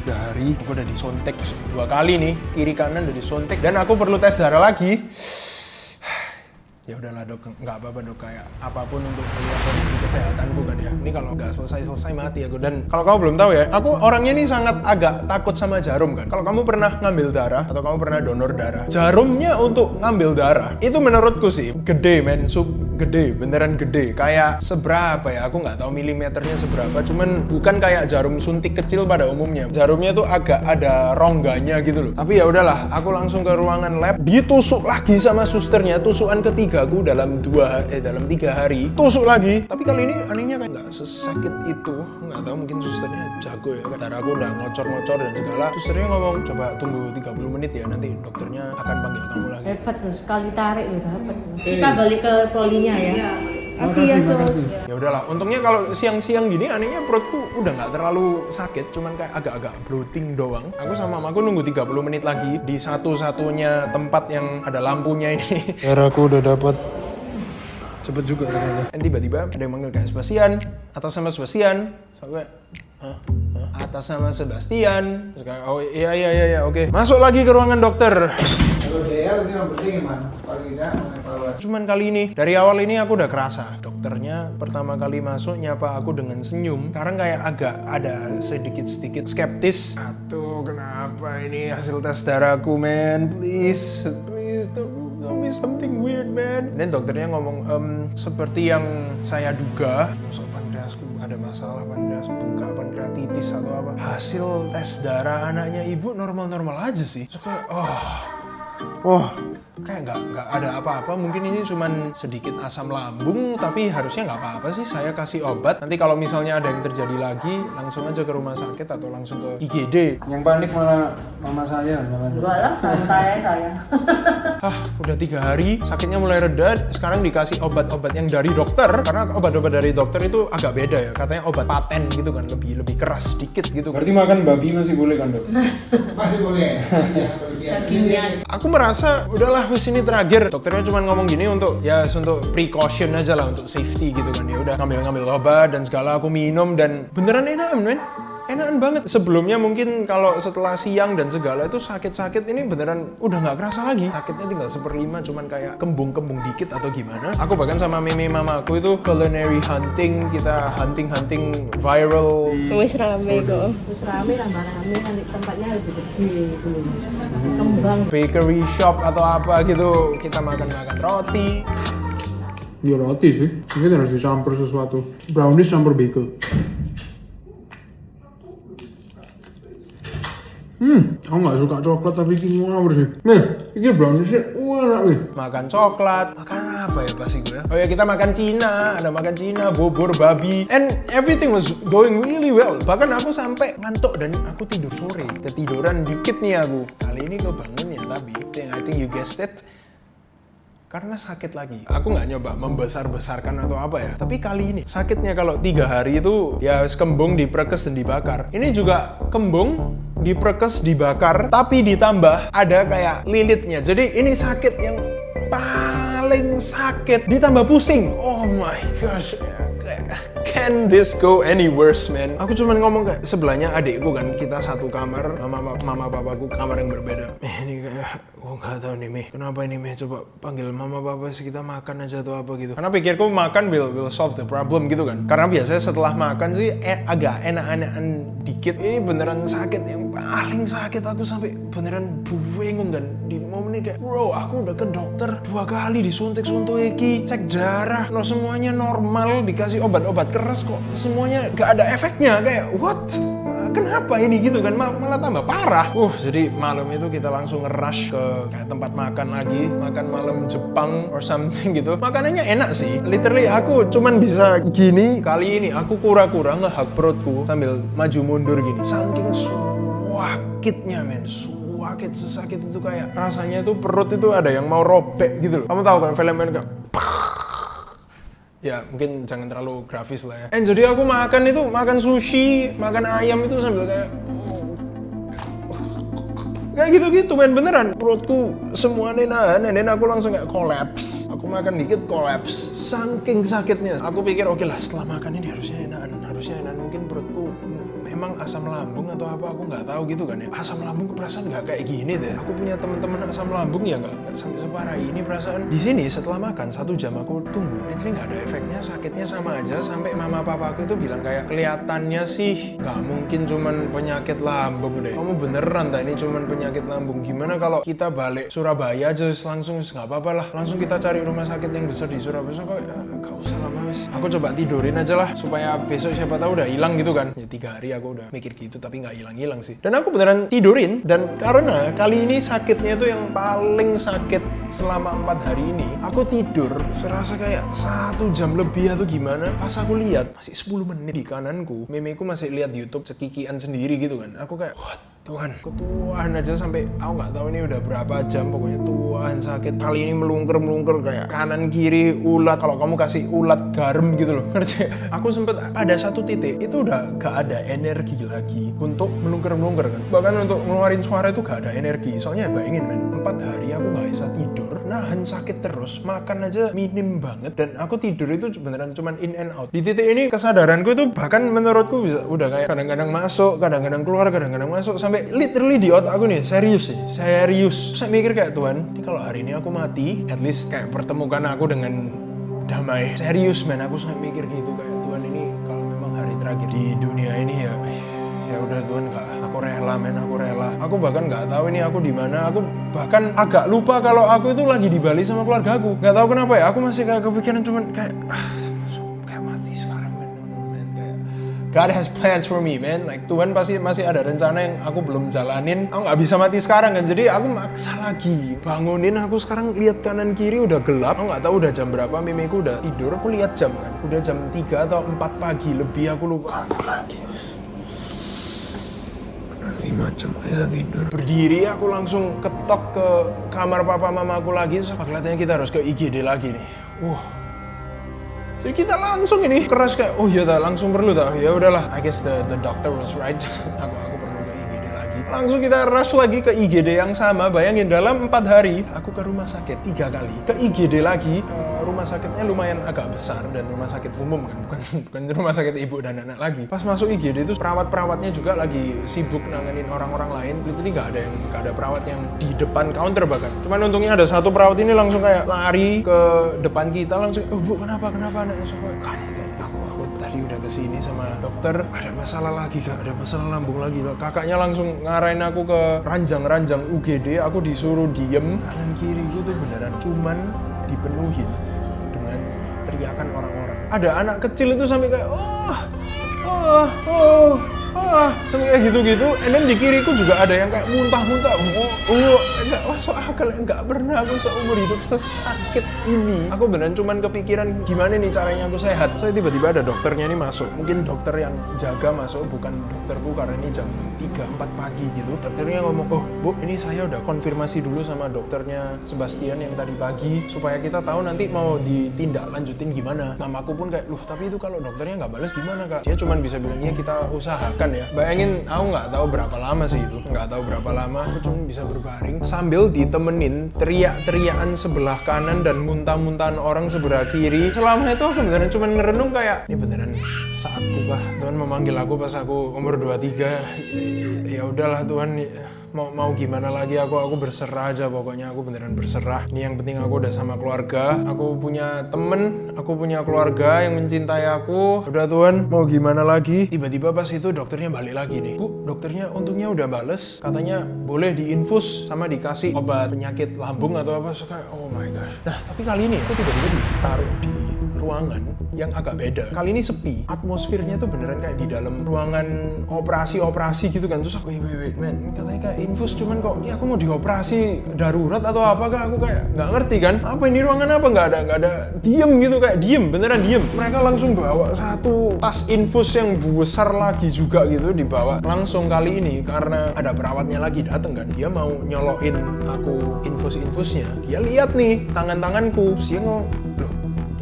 3 hari aku udah disontek 2 kali nih, kiri kanan udah disontek, dan aku perlu tes darah lagi. Ya udahlah dok, nggak apa-apa dok, kayak apapun untuk melihat kondisi kesehatanku kan ya. Ini kalau nggak selesai mati aku. Dan kalau kamu belum tahu ya, aku orangnya ini sangat agak takut sama jarum kan. Kalau kamu pernah ngambil darah atau kamu pernah donor darah, jarumnya untuk ngambil darah itu menurutku sih gede men, gede, beneran gede. Kayak seberapa ya, aku nggak tahu milimeternya seberapa, cuman bukan kayak jarum suntik kecil pada umumnya. Jarumnya tuh agak ada rongganya gitu loh. Tapi ya udahlah, aku langsung ke ruangan lab, ditusuk lagi sama susternya, tusukan ketiga aku dalam 3 hari, tusuk lagi. Tapi kali ini anehnya kan nggak sesakit itu, nggak tahu mungkin susternya jago ya. Darah aku udah ngocor-ngocor dan segala. Susternya ngomong, coba tunggu 30 menit ya, nanti dokternya akan panggil kamu lagi. Hebat tuh, sekali tarik loh, dapat. Kita balik ke polinya ya. Makasih ya Sus. Ya udahlah, untungnya kalau siang-siang gini anehnya perutku udah nggak terlalu sakit, cuman kayak agak-agak bloating doang. Aku sama mamaku nunggu 30 menit lagi di satu-satunya tempat yang ada lampunya ini. Darahku udah dapat. Cepet juga ternyata. Dan tiba-tiba ada yang manggil kayak Sebastian, atas sama Sebastian. Sampai atas sama Sebastian. Terus kayak, oh iya, oke. Masuk lagi ke ruangan dokter. Kalau DL ini yang bersih gimana? Kalau kita mengevaluasi. Cuman kali ini, dari awal ini aku udah kerasa. Dokternya pertama kali masuk nyapa aku dengan senyum. Sekarang kayak agak ada sedikit-sedikit skeptis. Aduh, kenapa ini hasil tes darahku, man? Please, don't be something weird, man. Dan dokternya ngomong, seperti yang saya duga, masuk pankreasku ada masalah, pankreas bengkak, pankreatitis atau apa. Hasil tes darah anaknya ibu normal-normal aja sih. So, kayak, kayak nggak ada apa-apa, mungkin ini cuman sedikit asam lambung, tapi harusnya nggak apa-apa sih, saya kasih obat. Nanti kalau misalnya ada yang terjadi lagi, langsung aja ke rumah sakit atau langsung ke IGD. Yang panik malah mama saya malah. Enggak lah, santai saya. Udah 3 hari, sakitnya mulai reda, sekarang dikasih obat-obat yang dari dokter, karena obat-obat dari dokter itu agak beda ya, katanya obat paten gitu kan, lebih keras sedikit gitu. Berarti makan babi masih boleh kan dok? Masih boleh. Dagingnya. Aku merasa udahlah wis ini terakhir. Dokternya cuma ngomong gini untuk precaution aja lah, untuk safety gitu kan. Ya udah ngambil obat dan segala, aku minum dan beneran enakan men. Enakan banget. Sebelumnya mungkin kalau setelah siang dan segala itu sakit-sakit, ini beneran udah nggak kerasa lagi. Sakitnya tinggal 1/5, cuman kayak kembung-kembung dikit atau gimana. Aku bahkan sama meme mama aku itu culinary hunting, kita hunting viral. Wis rame kok. Terus rame nambah rame, nanti tempatnya lebih gede gitu. Kembang. Bakery shop atau apa gitu, kita makan roti. Ya roti sih, mungkin harus dicampur sesuatu. Brownies campur bagel. Aku nggak suka coklat tapi ini ngawur sih. Nih, ini browniesnya enak nih. Makan coklat, makan apa ya pasti gue? Oh ya, kita makan Cina, ada makan Cina, bubur babi, and everything was going really well. Bahkan aku sampai ngantuk dan aku tidur sore, ketiduran dikit nih aku. Kali ini kebangun ya, tapi I think you guessed it. Karena sakit lagi. Aku nggak nyoba membesar-besarkan atau apa ya. Tapi kali ini sakitnya kalau 3 hari itu ya kembung, diprekes dan dibakar. Ini juga kembung, diprekes, dibakar, tapi ditambah ada kayak lilitnya. Jadi ini sakit yang paling sakit, ditambah pusing. Oh my gosh. Can this go any worse, man? Aku cuma ngomong kayak sebelahnya adikku kan, kita satu kamar, mama papaku kamar yang berbeda. Ini kayak, nggak tahu nih, kenapa ini coba panggil mama papa kita makan aja atau apa gitu. Karena pikirku makan will solve the problem gitu kan. Karena biasanya setelah makan sih agak enak-enakan dikit. Ini beneran sakit yang paling sakit, aku sampai beneran bingung kan di momen ini kayak, bro, aku udah ke dokter 2 kali disuntik-suntik iki, cek darah, semuanya normal, dikasih obat-obat keras kok semuanya gak ada efeknya, kayak what? Kenapa ini gitu kan, malah tambah parah. Jadi malam itu kita langsung nge-rush ke kayak tempat makan lagi, makan malam Jepang or something gitu. Makanannya enak sih, literally aku cuman bisa gini. Kali ini aku kura-kura ngehak perutku sambil maju mundur gini, saking sakitnya men. Sakit, sesakit itu kayak rasanya itu perut itu ada yang mau robek gitu loh. Kamu tahu kan film-film kayak ya mungkin jangan terlalu grafis lah ya. Jadi aku makan sushi, makan ayam itu sambil kayak gitu-gitu men, beneran. Perutku semuanya nahan, dan aku langsung kayak collapse. Aku makan dikit collapse, saking sakitnya. Aku pikir oke lah, setelah makan ini harusnya enakan. Mungkin perutku memang asam lambung atau apa, aku nggak tahu gitu kan ya. Asam lambung perasaan nggak kayak gini deh. Aku punya teman-teman asam lambung ya nggak sampai separah ini perasaan. Di sini setelah makan 1 jam aku tunggu, literally nggak ada efeknya, sakitnya sama aja. Sampai mama papaku itu bilang kayak, kelihatannya sih nggak mungkin cuman penyakit lambung deh. Kamu beneran tak ini cuman penyakit lambung? Gimana kalau kita balik Surabaya aja langsung, nggak apa-apa lah, langsung kita cari rumah sakit yang besar di Surabaya. So kok nggak usah lama wis. Aku coba tidurin aja lah supaya besok siapa tahu udah hilang gitu kan. Ya 3 hari aku udah mikir gitu, tapi nggak hilang-hilang sih. Dan aku beneran tidurin, dan karena kali ini sakitnya itu yang paling sakit selama 4 hari ini, aku tidur serasa kayak 1 jam lebih atau gimana. Pas aku lihat masih 10 menit di kananku, memeku masih lihat YouTube cekikian sendiri gitu kan. Aku kayak, what? Tuhan, ketuaan aja sampai aku nggak tahu ini udah berapa jam, pokoknya tuhan sakit. Kali ini melungker kayak kanan kiri ulat. Kalau kamu kasih ulat garam gitu loh, ngerti? Aku sempet pada satu titik itu udah gak ada energi lagi untuk melungker kan. Bahkan untuk ngeluarin suara itu gak ada energi. Soalnya bayangin men, 4 hari aku gak bisa tidur, nahan sakit terus, makan aja minim banget, dan aku tidur itu beneran cuman in and out. Di titik ini kesadaranku itu bahkan menurutku bisa udah kayak kadang-kadang masuk, kadang-kadang keluar, kadang-kadang masuk, sampai literally di otak aku nih serius. Saya mikir kayak, Tuhan, ini kalau hari ini aku mati, at least kayak pertemukan aku dengan damai. Serius men, aku sampai mikir gitu kayak, Tuhan, ini kalau memang hari terakhir di dunia ini ya udah Tuhan, aku rela men, aku rela. Aku bahkan nggak tahu ini aku di mana. Aku bahkan agak lupa kalau aku itu lagi di Bali sama keluarga aku. Nggak tahu kenapa ya, aku masih kayak kepikiran cuman kayak kayak mati sekarang men, kayak God has plans for me, man. Like Tuhan pasti masih ada rencana yang aku belum jalanin. Aku nggak bisa mati sekarang kan. Jadi aku maksa lagi bangunin. Aku sekarang lihat kanan kiri udah gelap. Aku nggak tahu udah jam berapa. Mimiku udah tidur. Aku lihat jam kan. Udah jam 3 atau 4 pagi lebih. Aku lupa. Lagi. 5 jam bisa tidur. Berdiri aku langsung ketok ke kamar papa mama aku lagi. Terus kelihatannya kita harus ke IGD lagi nih. Jadi kita langsung ini keras kayak, oh iya langsung perlu ya udahlah. I guess the doctor was right. aku perlu ke IGD lagi. Langsung kita rush lagi ke IGD yang sama. Bayangin dalam 4 hari aku ke rumah sakit 3 kali. Ke IGD lagi. Rumah sakitnya lumayan agak besar dan rumah sakit umum kan, bukan rumah sakit ibu dan anak lagi. Pas masuk IGD itu perawat-perawatnya juga lagi sibuk nanganin orang-orang lain. Literally nggak ada perawat yang di depan counter bahkan. Cuman untungnya ada satu perawat ini langsung kayak lari ke depan kita langsung, oh bu kenapa anak langsung kayak aku tadi udah kesini sama dokter, ada masalah lagi kak, ada masalah lambung lagi kak. Kakaknya langsung ngarahin aku ke ranjang-ranjang UGD. Aku disuruh diem, kanan kiri gue tuh beneran cuman dipenuhin dengan teriakan orang-orang. Ada anak kecil itu sampai kayak sampai kayak gitu-gitu. And then di kiriku juga ada yang kayak muntah-muntah. Nggak masuk akal. Nggak pernah aku seumur hidup sesakit ini. Aku beneran cuman kepikiran gimana nih caranya aku sehat. So tiba-tiba ada dokternya ini masuk. Mungkin dokter yang jaga masuk, bukan dokterku karena ini jam 3-4 pagi gitu. Dokternya ngomong, oh bu ini saya udah konfirmasi dulu sama dokternya Sebastian yang tadi pagi supaya kita tahu nanti mau ditindak lanjutin gimana. Mamaku pun kayak, loh tapi itu kalau dokternya nggak balas gimana kak? Dia cuman bisa bilang, ya kita usahakan ya. Bayangin aku nggak tahu berapa lama sih itu. Nggak tahu berapa lama. Aku cuma bisa berbaring sambil ditemenin teriak-teriakan sebelah kanan dan muntah-muntahan orang sebelah kiri. Selama itu aku beneran cuma ngerenung kayak, ini beneran saatku kah? Tuhan memanggil aku pas aku umur 23. Ya udahlah Tuhan, mau gimana lagi, aku berserah aja pokoknya. Aku beneran berserah. Ini yang penting aku udah sama keluarga, aku punya temen, aku punya keluarga yang mencintai aku. Udah Tuhan, mau gimana lagi. Tiba-tiba pas itu dokternya balik lagi nih. Bu, dokternya untungnya udah bales, katanya boleh diinfus sama dikasih obat penyakit lambung atau apa. So kayak, oh my gosh. Nah tapi kali ini aku tiba-tiba ditaruh di ruangan yang agak beda. Kali ini sepi. Atmosfernya tuh beneran kayak di dalam ruangan operasi gitu kan. Terus aku, wait man, katanya kayak infus cuman kok aku mau dioperasi darurat atau apa kak? Aku kayak nggak ngerti kan. Apa ini ruangan apa? Nggak ada. Diem gitu, kayak beneran diem. Mereka langsung bawa satu tas infus yang besar lagi juga gitu, dibawa langsung kali ini karena ada perawatnya lagi dateng kan. Dia mau nyolokin aku infusnya. Dia lihat nih tangan-tanganku. Dia ngomong, loh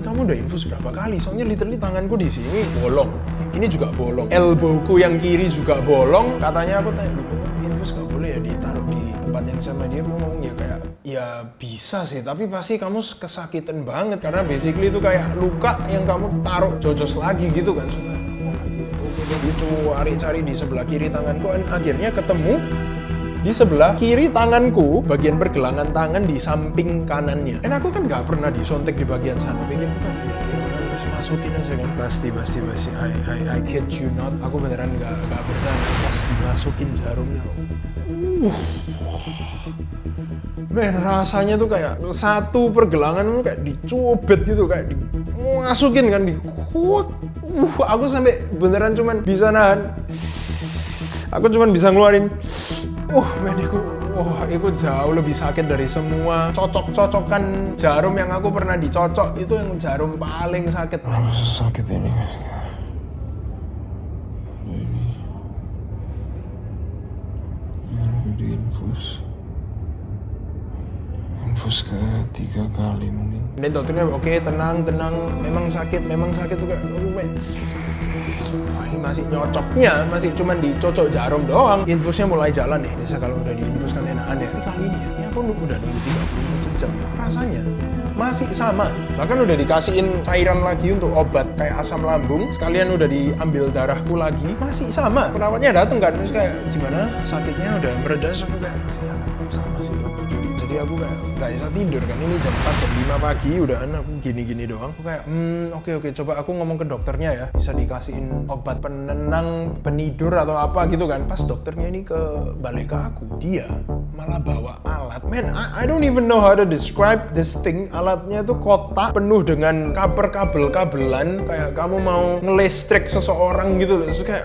kamu udah infus berapa kali? Soalnya literally tanganku di sini bolong, ini juga bolong, elbowku yang kiri juga bolong. Katanya aku tanya, infus gak boleh ya ditaruh di tempat yang sama. Dia ngomong ya kayak, ya bisa sih, tapi pasti kamu kesakitan banget karena basically itu kayak luka yang kamu taruh jojos lagi gitu kan. Dia cuma cari di sebelah kiri tanganku, dan akhirnya ketemu di sebelah kiri tanganku, bagian pergelangan tangan di samping kanannya. Dan aku kan nggak pernah disontek di bagian sana. Pikir bukan, masukin aja kan. Pasti. I kid you not. Aku beneran nggak bercanda. Pas dimasukin jarumnya. Men, rasanya tuh kayak satu pergelangan tuh kayak dicubit gitu, kayak dimasukin kan. Aku sampai beneran cuman bisa nahan. Aku cuman bisa ngeluarin. Men, itu jauh lebih sakit dari semua cocok-cocokan jarum yang aku pernah dicocok. Itu yang jarum paling sakit. Sakit ini guys. Ini diinfus ke 3 kali mungkin. Dan dokternya oke, tenang, memang sakit tuh kayak ini masih nyocoknya, masih cuman dicocok jarum doang. Infusnya mulai jalan nih. Biasa kalau udah diinfus kan enakan ya. Tapi kali ini ya aku udah nunggu 35 jam. Rasanya masih sama. Bahkan udah dikasihin cairan lagi untuk obat kayak asam lambung. Sekalian udah diambil darahku lagi. Masih sama. Perawatnya dateng kan, terus kayak gimana? Sakitnya udah mereda? Aku kayak sama sih dok. Jadi Jadi aku kayak nggak bisa tidur kan, ini jam 4, jam 5 pagi udahan aku gini-gini doang. Aku kayak oke, coba aku ngomong ke dokternya ya, bisa dikasihin obat penenang penidur atau apa gitu kan. Pas dokternya ini balik ke aku, dia malah bawa alat. Man, I don't even know how to describe this thing. Alatnya tuh kotak penuh dengan kabel-kabelan, kayak kamu mau ngelistrik seseorang gitu loh. Terus kayak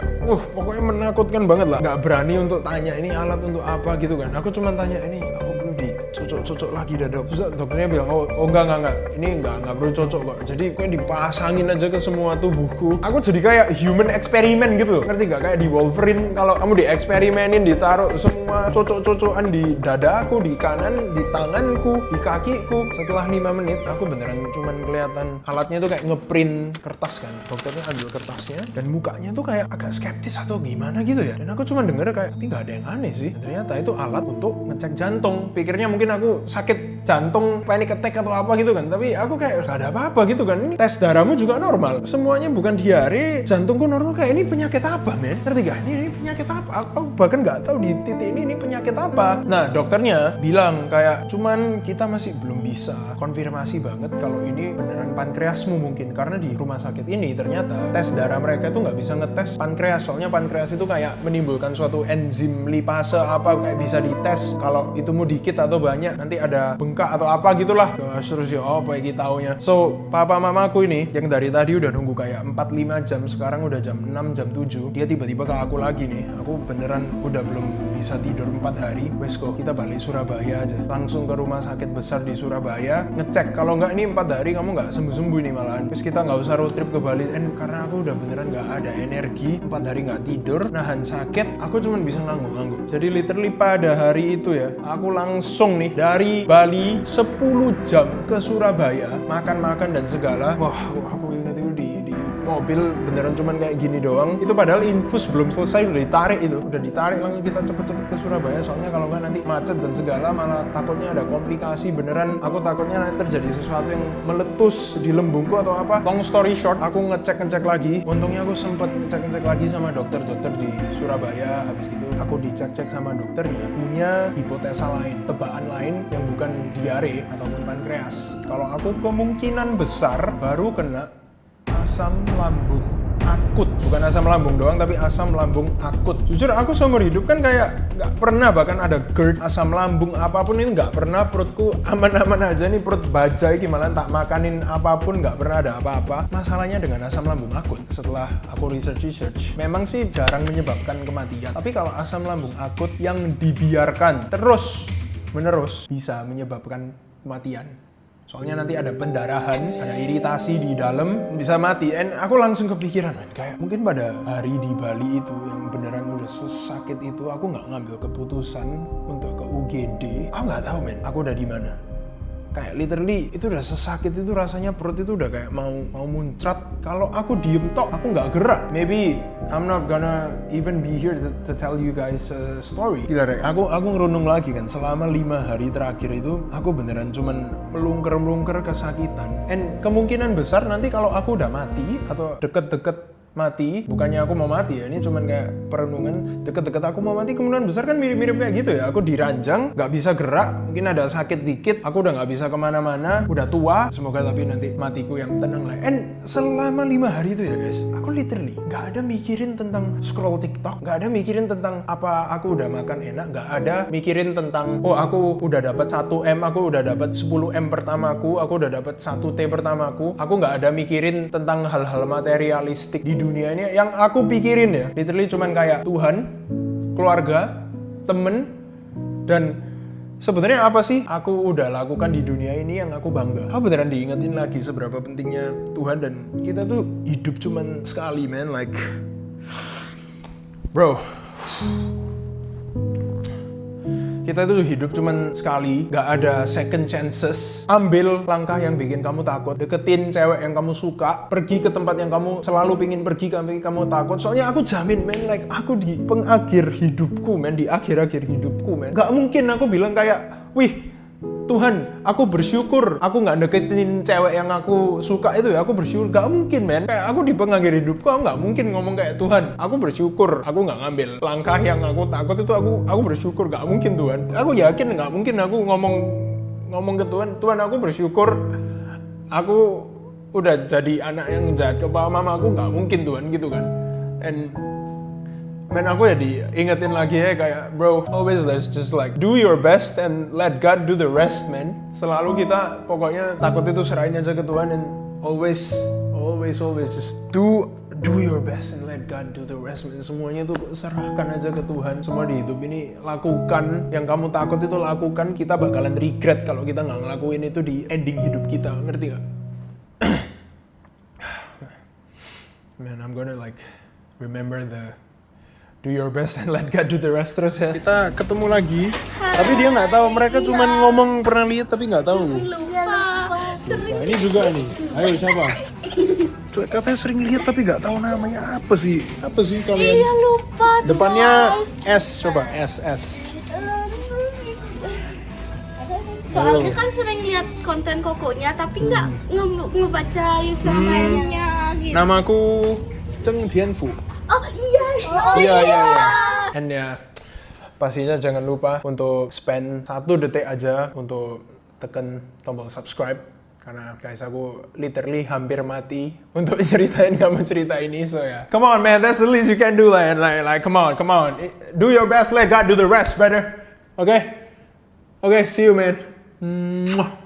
pokoknya menakutkan banget lah. Nggak berani untuk tanya ini alat untuk apa gitu kan. Aku cuma tanya ini aku perlu dicocok lagi dah dok. Terus dokternya bilang oh enggak, ini enggak perlu cocok kok. Jadi kayak dipasangin aja ke semua tubuhku. Aku jadi kayak human experiment gitu loh. Ngerti nggak, kayak di Wolverine kalau kamu dieksperimenin, ditaruh semua cocok-cocokan di dadaku, di kanan, di tanganku, di kakiku. Setelah 5 menit aku beneran cuman kelihatan alatnya tuh kayak ngeprint kertas kan. Dokternya ambil kertasnya dan mukanya tuh kayak agak skeptis atau gimana gitu ya. Dan aku cuma denger kayak tapi nggak ada yang aneh sih. Dan ternyata itu alat untuk ngecek jantung. Pikirnya mungkin aku sakit jantung, panic attack atau apa gitu kan. Tapi aku kayak gak ada apa-apa gitu kan. Ini tes darahmu juga normal. Semuanya bukan diare, jantungku normal. Kayak ini penyakit apa men? Ngerti gak? Ini penyakit apa? Aku bahkan gak tahu di titik ini penyakit apa. Nah dokternya bilang kayak cuman kita masih belum bisa konfirmasi banget kalau ini beneran pankreasmu mungkin. Karena di rumah sakit ini ternyata tes darah mereka itu gak bisa ngetes pankreas. Soalnya pankreas itu kayak menimbulkan suatu enzim lipase apa, kayak bisa dites kalau itumu dikit atau banyak, nanti ada bengkak atau apa gitulah. Terus ya apa iki taunya. So papa mamaku ini yang dari tadi udah nunggu kayak 4-5 jam, sekarang udah jam 6, jam 7, dia tiba-tiba ke aku lagi nih. Aku beneran udah belum bisa tidur 4 hari. Wes kok kita balik Surabaya aja, langsung ke rumah sakit besar di Surabaya ngecek. Kalau nggak ini 4 hari kamu nggak sembuh-sembuh nih malahan. Terus kita nggak usah road trip ke Bali. Karena aku udah beneran nggak ada energi, 4 hari nggak tidur, nahan sakit, aku cuman bisa ngangguk-ngangguk. Jadi literally pada hari itu ya, aku langsung nih dari Bali 10 jam ke Surabaya, makan-makan dan segala. Wah, aku ingat itu di mobil beneran cuman kayak gini doang. Itu padahal infus belum selesai udah ditarik itu. Udah ditarik langsung kita cepet-cepet ke Surabaya, soalnya kalau nggak nanti macet dan segala, malah takutnya ada komplikasi beneran. Aku takutnya nanti terjadi sesuatu yang meletus di lembungku atau apa. Long story short, aku ngecek lagi. Untungnya aku sempet ngecek lagi sama dokter-dokter di Surabaya. Habis gitu aku dicek-cek sama dokternya, punya hipotesa lain, tebakan lain yang bukan diare ataupun pankreas. Kalau aku kemungkinan besar baru kena asam lambung akut. Bukan asam lambung doang, tapi asam lambung akut. Jujur aku seumur hidup kan kayak nggak pernah bahkan ada GERD, asam lambung apapun ini nggak pernah. Perutku aman-aman aja nih, perut bajai gimana tak makanin apapun nggak pernah ada apa-apa. Masalahnya dengan asam lambung akut, setelah aku research memang sih jarang menyebabkan kematian, tapi kalau asam lambung akut yang dibiarkan terus menerus bisa menyebabkan kematian. Soalnya nanti ada pendarahan, ada iritasi di dalam, bisa mati. And aku langsung kepikiran, man, kayak mungkin pada hari di Bali itu yang beneran udah sesakit itu, aku nggak ngambil keputusan untuk ke UGD. Aku nggak tahu, men, aku udah di mana. Kayak literally itu udah sesakit itu, rasanya perut itu udah kayak mau muncrat. Kalau aku diem tok, aku nggak gerak. Maybe I'm not gonna even be here to tell you guys a story. Gila deh, aku ngerunung lagi kan, selama 5 hari terakhir itu aku beneran cuman melungker kesakitan. And kemungkinan besar nanti kalau aku udah mati atau deket-deket mati, bukannya aku mau mati ya, ini cuman kayak perenungan, deket-deket aku mau mati, kemungkinan besar kan mirip-mirip kayak gitu ya. Aku diranjang, nggak bisa gerak, mungkin ada sakit dikit, aku udah nggak bisa kemana-mana, udah tua, semoga tapi nanti matiku yang tenang lah. And selama 5 hari itu ya guys, aku literally nggak ada mikirin tentang scroll TikTok, nggak ada mikirin tentang apa aku udah makan enak, nggak ada mikirin tentang oh aku udah dapat 1M, aku udah dapat 10M pertamaku, aku udah dapat 1T pertamaku. Aku nggak ada mikirin tentang hal-hal materialistik di dunia ini. Yang aku pikirin ya literally cuman kayak Tuhan, keluarga, temen, dan sebenarnya apa sih aku udah lakukan di dunia ini yang aku bangga. Aku beneran diingetin lagi seberapa pentingnya Tuhan, dan kita tuh hidup cuman sekali, man. Like bro, kita itu hidup cuman sekali, gak ada second chances. Ambil langkah yang bikin kamu takut, deketin cewek yang kamu suka, pergi ke tempat yang kamu selalu pingin pergi, kamu takut. Soalnya aku jamin, man, like aku di pengakhir hidupku, man, di akhir-akhir hidupku, man, gak mungkin aku bilang kayak, wih, Tuhan, aku bersyukur aku nggak deketin cewek yang aku suka itu ya, aku bersyukur. Gak mungkin men, kayak aku di pengakhir hidupku aku nggak mungkin ngomong kayak Tuhan, aku bersyukur aku nggak ngambil langkah yang aku takut itu, aku bersyukur. Gak mungkin Tuhan, aku yakin nggak mungkin aku ngomong ke Tuhan, Tuhan aku bersyukur aku udah jadi anak yang jahat ke papa mama aku. Nggak mungkin Tuhan gitu kan. And man, aku ya diingetin lagi ya kayak bro, always let's just like do your best and let God do the rest man. Selalu kita pokoknya takut itu serahin aja ke Tuhan, and always just do your best and let God do the rest man. Semuanya tuh serahkan aja ke Tuhan. Semua di hidup ini lakukan yang kamu takut itu lakukan. Kita bakalan regret kalau kita nggak ngelakuin itu di ending hidup kita, ngerti nggak? Man, I'm gonna like remember the do your best and let God do the rest terus ya. Kita ketemu lagi, tapi dia nggak tahu. Mereka cuma ngomong pernah lihat tapi nggak tahu. Nah, ini juga nih. Ayo siapa? Cuek katanya sering lihat tapi nggak tahu namanya apa sih? Apa sih kalian? Iya lupa. Depannya S, coba S. Soalnya kan sering lihat konten kokonya tapi nggak ngebaca username-nya gitu. Namaku Cheng Dianfu. Oh iya. Iya. And ya, pastinya jangan lupa untuk spend 1 detik aja untuk tekan tombol subscribe. Karena guys, aku literally hampir mati untuk ceritain kamu cerita ini. So ya, come on man, that's the least you can do lah. Like come on. Do your best, let God do the rest, brother. Okay, see you man. Mwah.